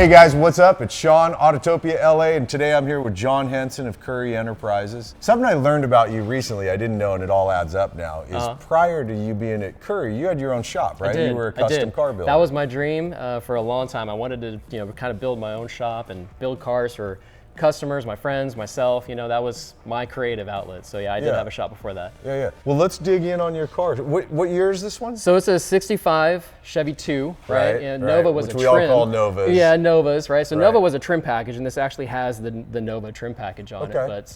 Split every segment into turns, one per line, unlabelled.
Hey guys, what's up? It's Sean, Autotopia LA, and today I'm here with Jon Henson of Currie Enterprises. Something I learned about you recently, I didn't know, and it all adds up now, is prior to you being at Currie, you had your own shop, right?
I did.
You were a custom car builder.
That was my dream for a long time. I wanted to, kind of build my own shop and build cars for customers, my friends, myself. That was my creative outlet. So yeah, I did have a shop before that.
Yeah. Well, let's dig in on your car. What year is this one?
So it's a 65 Chevy 2, right? And Nova was
which
a
we
trim.
all call Novas.
Yeah, Novas, right? So Nova was a trim package, and this actually has the Nova trim package on it. But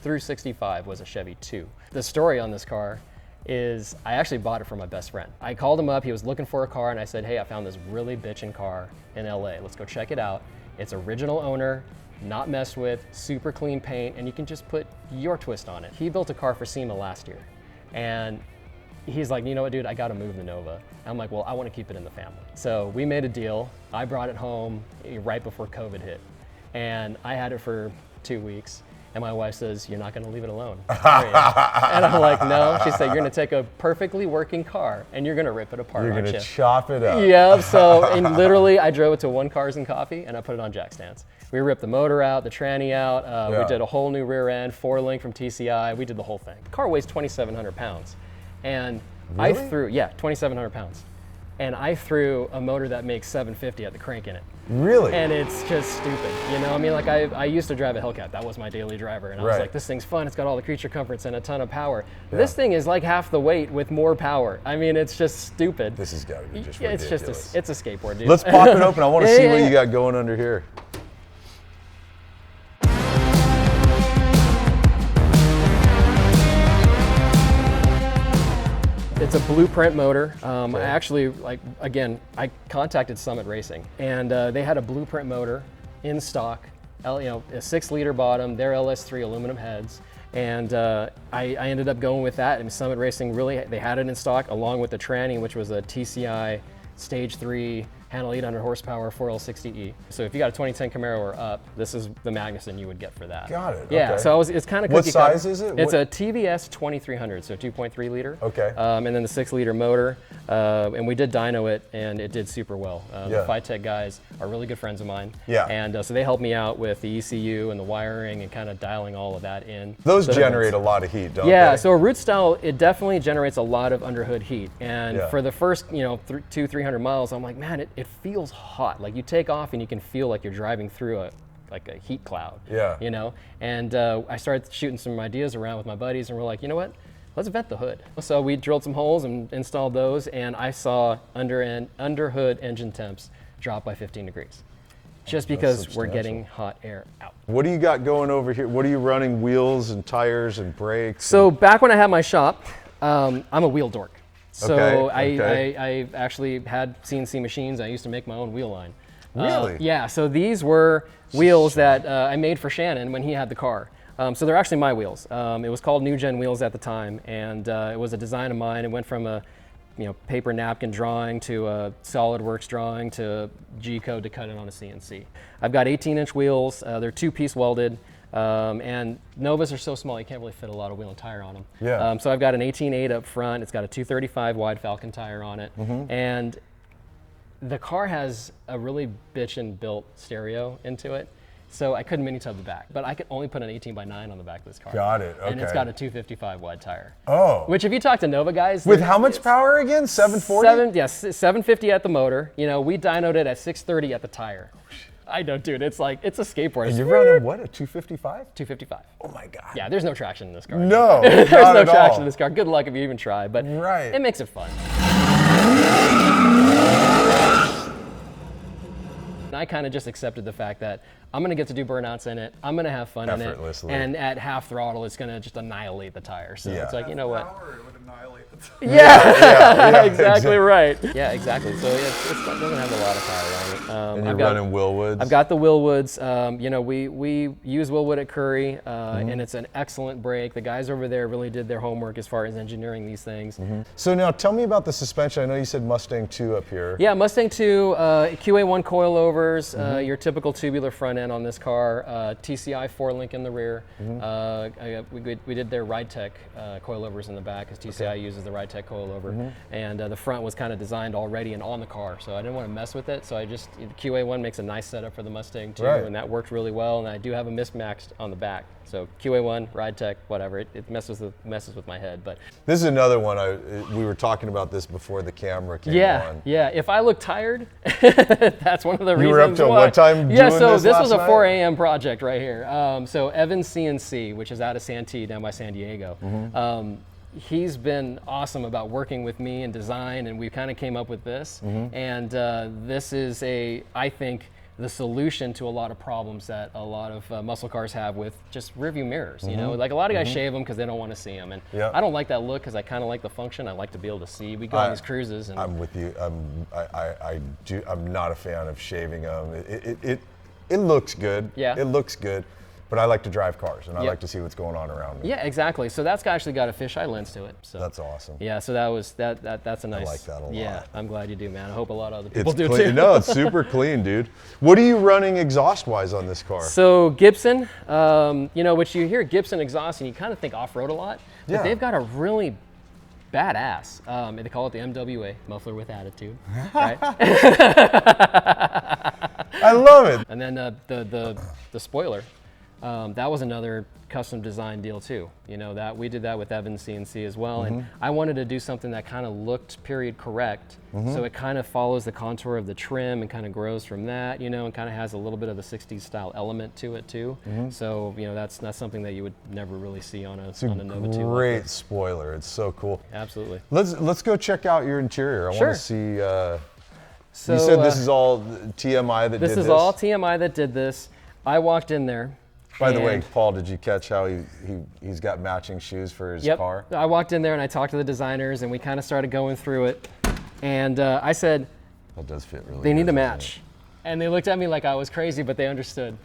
through 65 was a Chevy 2. The story on this car is I actually bought it from my best friend. I called him up, he was looking for a car, and I said, hey, I found this really bitchin' car in LA. Let's go check it out. It's original owner, not messed with, super clean paint, and you can just put your twist on it. He built a car for SEMA last year, and he's like, you know what, dude, I gotta move the Nova. I'm like, well, I wanna keep it in the family. So we made a deal. I brought it home right before COVID hit, and I had it for 2 weeks. And my wife says, you're not gonna leave it alone. And I'm like, no. She said, you're gonna take a perfectly working car and you're gonna rip it apart,
You're
aren't
gonna
you?
chop it up.
Yeah, so and literally I drove it to One Cars and Coffee and I put it on jack stands. We ripped the motor out, the tranny out, we did a whole new rear end, 4-link from TCI, we did the whole thing. The car weighs 2,700 pounds. And
really?
2,700 pounds. And I threw a motor that makes 750 at the crank in it.
Really?
And it's just stupid, I mean, like I used to drive a Hellcat. That was my daily driver. And I was like, this thing's fun. It's got all the creature comforts and a ton of power. Yeah. This thing is like half the weight with more power. I mean, it's just stupid.
This has got to be just ridiculous.
It's a skateboard, dude.
Let's pop it open. I want to see what you got going under here.
It's a Blueprint motor. I actually, I contacted Summit Racing, and they had a Blueprint motor in stock, a 6-liter bottom, their LS3 aluminum heads, and I ended up going with that. And Summit Racing they had it in stock along with the tranny, which was a TCI Stage 3 handle 800 horsepower 4L60E. So if you got a 2010 Camaro or up, this is the Magnuson you would get for that.
Got it.
Yeah.
Okay.
So it's kind of
what size is it?
It's a TVS 2300, so 2.3 liter.
Okay.
And then the 6-liter motor, and we did dyno it, and it did super well. The Phytech guys are really good friends of mine. Yeah. And so they helped me out with the ECU and the wiring and kind of dialing all of that in.
Those generate a lot of heat, don't they?
Yeah. So a root style, it definitely generates a lot of underhood heat. And for the first, 200-300 miles, I'm like, man, it feels hot. Like you take off and you can feel like you're driving through a heat cloud. Yeah. And I started shooting some ideas around with my buddies, and we're like, you know what? Let's vent the hood. So we drilled some holes and installed those, and I saw underhood engine temps drop by 15 degrees. Just because we're getting hot air out.
What do you got going over here? What are you running, wheels and tires and brakes?
So back when I had my shop, I'm a wheel dork. So I actually had CNC machines. I used to make my own wheel line.
Really?
Yeah, so these were wheels that I made for Shannon when he had the car. So they're actually my wheels. It was called New Gen Wheels at the time, and it was a design of mine. It went from a paper napkin drawing to a SolidWorks drawing to G-code to cut it on a CNC. I've got 18-inch wheels. They're 2-piece welded. And Novas are so small you can't really fit a lot of wheel and tire on them. Yeah. So I've got an 18.8 up front. It's got a 235 wide Falcon tire on it. And the car has a really bitchin' built stereo into it. So I couldn't mini tub the back, but I could only put an 18x9 on the back of this car.
Got it, okay.
And it's got a 255 wide tire.
Oh.
Which if you talk to Nova guys.
With how much power again? 740?
Yes, 750 at the motor. We dynoed it at 630 at the tire. I know, dude. It's like, it's a skateboard.
And you're running what, a 255?
255.
Oh my God.
Yeah, there's no traction in this car.
No,
there's
not
no
at
traction
all.
in this car. Good luck if you even try, but it makes it fun. And I kind of just accepted the fact that I'm going to get to do burnouts in it. I'm going to have fun in it. And at half throttle, it's going to just annihilate the tire. So it's like, you know what?
It would annihilate the tire.
Yeah, exactly right. Yeah, exactly. So it doesn't have a lot of power on it.
And you're running Willwoods?
I've got the Willwoods. We use Willwood at Currie, and it's an excellent brake. The guys over there really did their homework as far as engineering these things.
So now tell me about the suspension. I know you said Mustang 2 up here.
Yeah, Mustang 2, QA1 coilovers, your typical tubular front end on this car, TCI 4-link in the rear. We did their Ride Tech coilovers in the back, because TCI uses the Ride Tech coilover. And the front was kind of designed already and on the car, so I didn't want to mess with it. So the QA1 makes a nice setup for the Mustang too, and that worked really well. And I do have a mismatched on the back. So QA1, Ride Tech, whatever, it messes with my head. But
this is another one. We were talking about this before the camera came on.
Yeah. If I look tired, that's one of the reasons.
You were up till what time?
Yeah. So this was a
night?
4 a.m. project right here. So Evan CNC, which is out of Santee down by San Diego. He's been awesome about working with me in design, and we kind of came up with this. And this is I think, the solution to a lot of problems that a lot of muscle cars have with just rearview mirrors. You know, like a lot of guys shave them because they don't want to see them, and I don't like that look because I kind of like the function. I like to be able to see. We go on these cruises. And
I'm with you. I'm not a fan of shaving them. It looks good. Yeah. It looks good. But I like to drive cars, and I like to see what's going on around me.
Yeah, exactly. So that's actually got a fisheye lens to it. So
that's awesome.
Yeah, so that's a nice.
I like that a lot.
Yeah, I'm glad you do, man. I hope a lot of other people do
clean.
too.
No, it's super clean, dude. What are you running exhaust-wise on this car?
So Gibson, which you hear Gibson exhaust, and you kind of think off-road a lot, but they've got a really badass. They call it the MWA, muffler with attitude. Right?
I love it.
And then the spoiler. That was another custom design deal too. That we did that with Evan CNC as well, and I wanted to do something that kind of looked period correct, so it kind of follows the contour of the trim and kind of grows from that, and kind of has a little bit of the 60s style element to it too. So that's something that you would never really see on a Nova 2.
Great spoiler. It's so cool.
Absolutely.
Let's go check out your interior. I want to see.
So,
you said this is all TMI that did this?
This is all TMI that did this. I walked in there.
By the way, Paul, did you catch how he's got matching shoes for his car?
I walked in there and I talked to the designers, and we kind of started going through it. And I said,
that does fit really
they need to match. And they looked at me like I was crazy, but they understood.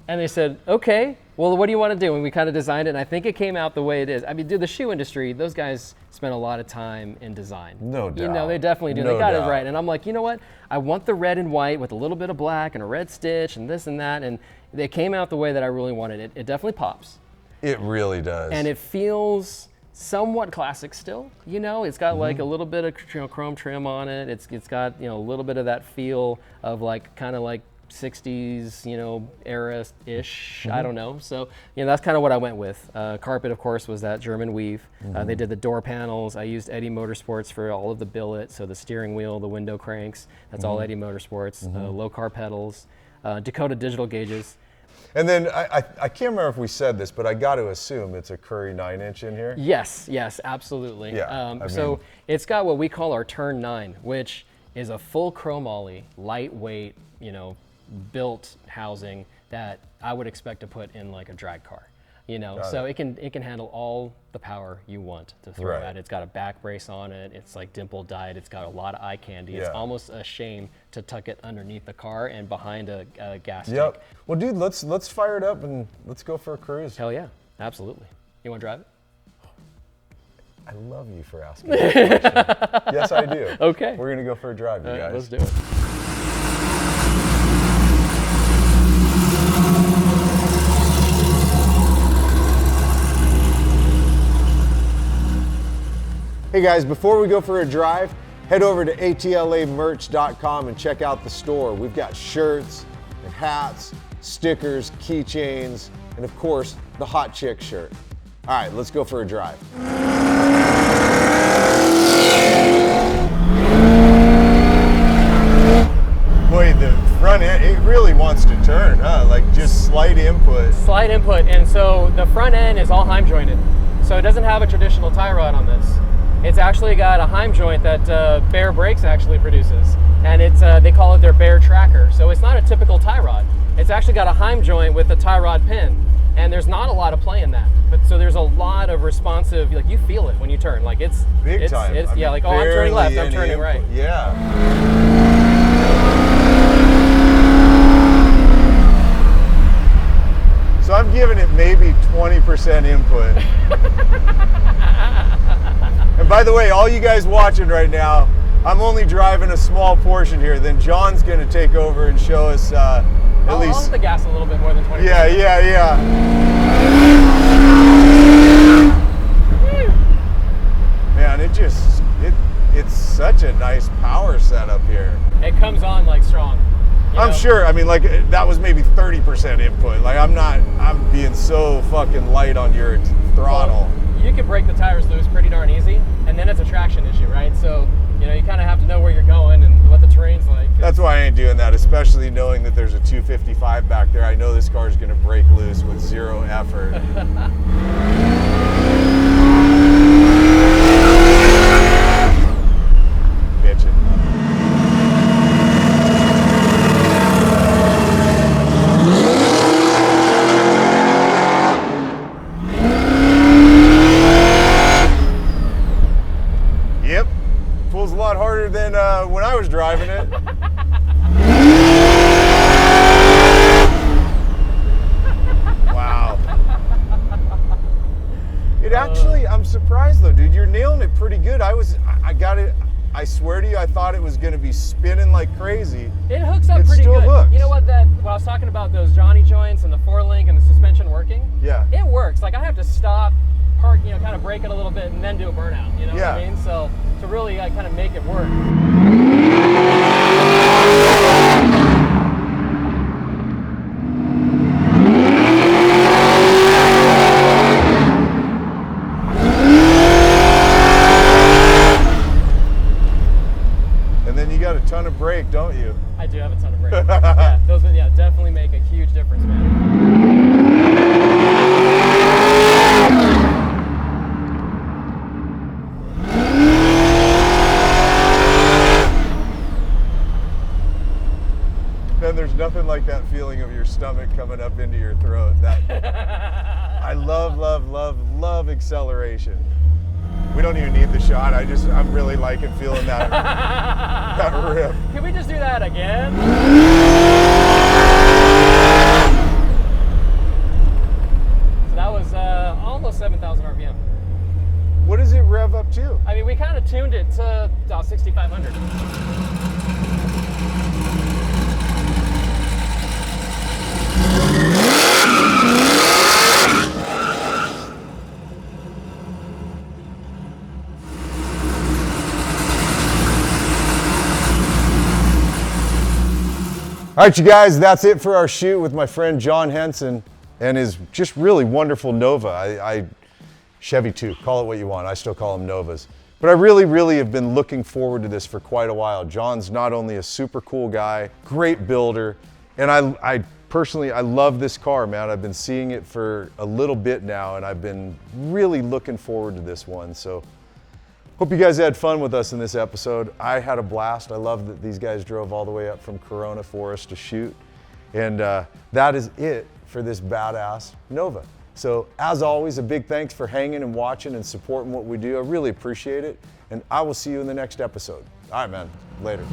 And they said, okay, well, what do you want to do? And we kind of designed it, and I think it came out the way it is. I mean, dude, the shoe industry, those guys spend a lot of time in design.
No doubt.
They definitely do. They got it right. And I'm like, you know what? I want the red and white with a little bit of black and a red stitch and this and that. And they came out the way that I really wanted it. It definitely pops.
It really does.
And it feels somewhat classic still. It's got like a little bit of chrome trim on it. It's got a little bit of that feel of like kind of like 60s era-ish. I don't know. So that's kind of what I went with. Carpet, of course, was that German weave. They did the door panels. I used Eddie Motorsports for all of the billet. So the steering wheel, the window cranks. That's all Eddie Motorsports. Low car pedals. Dakota digital gauges.
And then I can't remember if we said this, but I got to assume it's a Currie 9-inch in here.
Yes, absolutely.
Yeah,
so it's got what we call our Turn 9, which is a full chromoly, lightweight, built housing that I would expect to put in like a drag car. So it can handle all the power you want to throw at it. It's got a back brace on it. It's like dimple dyed. It's got a lot of eye candy. It's almost a shame to tuck it underneath the car and behind a gas tank.
Well, dude, let's fire it up and let's go for a cruise.
Hell yeah, absolutely. You want to drive it?
I love you for asking that question. Yes, I do.
Okay.
We're gonna go for a drive, you guys.
Let's do it.
Hey guys, before we go for a drive, head over to atlamerch.com and check out the store. We've got shirts and hats, stickers, keychains, and of course, the hot chick shirt. All right, let's go for a drive. Boy, the front end, it really wants to turn, huh? Like just slight input.
Slight input, and so the front end is all Heim jointed. So it doesn't have a traditional tie rod on this. It's actually got a Heim joint that Bear Brakes actually produces, and it's they call it their Bear Tracker. So it's not a typical tie rod. It's actually got a Heim joint with a tie rod pin, and there's not a lot of play in that. But so there's a lot of responsive, like you feel it when you turn, like it's
big time.
It's, yeah, like oh, I'm turning left, I'm turning right.
Yeah. So I'm giving it maybe 20% input. And by the way, all you guys watching right now, I'm only driving a small portion here. Then John's going to take over and show us
I'll hit the gas a little bit more than 20.
Yeah. Man, it's such a nice power setup here.
It comes on like strong.
I'm sure. I mean, like that was maybe 30% input. Like I'm being so fucking light on your throttle.
Well, you can break the tires loose pretty darn easy, and then it's a traction issue, right? So, you kind of have to know where you're going and what the terrain's like.
That's why I ain't doing that, especially knowing that there's a 255 back there. I know this car is going to break loose with zero effort. Bitchin'. Yep, pulls a lot harder than when I was driving it. Wow. It actually, I'm surprised though, dude. You're nailing it pretty good. I got it. I swear to you, I thought it was going to be spinning like crazy.
It hooks up pretty good. You know what? When I was talking about those Johnny joints and the 4-link and the suspension working,
yeah,
it works. Like I have to stop, park, kind of break it a little bit, and then do a burnout. You know what I mean? So to really kind of make it work.
Ton of brake, don't you?
I do have a ton of brake. Yeah, those definitely make a huge difference, man. Then there's nothing like that feeling of your stomach coming up into your throat. I love acceleration. We don't even need the shot. I'm really liking feeling that that rip. Can we just do that again? So that was almost 7,000 RPM.
What does it rev up to?
I mean, we kind of tuned it to 6,500.
All right, you guys, that's it for our shoot with my friend Jon Henson and his just really wonderful Nova. Chevy 2, call it what you want. I still call them Novas. But I really have been looking forward to this for quite a while. Jon's not only a super cool guy, great builder, and I personally, I love this car, man. I've been seeing it for a little bit now, and I've been really looking forward to this one. So hope you guys had fun with us in this episode. I had a blast. I love that these guys drove all the way up from Corona for us to shoot. And that is it for this badass Nova. So as always, a big thanks for hanging and watching and supporting what we do. I really appreciate it. And I will see you in the next episode. All right, man. Later.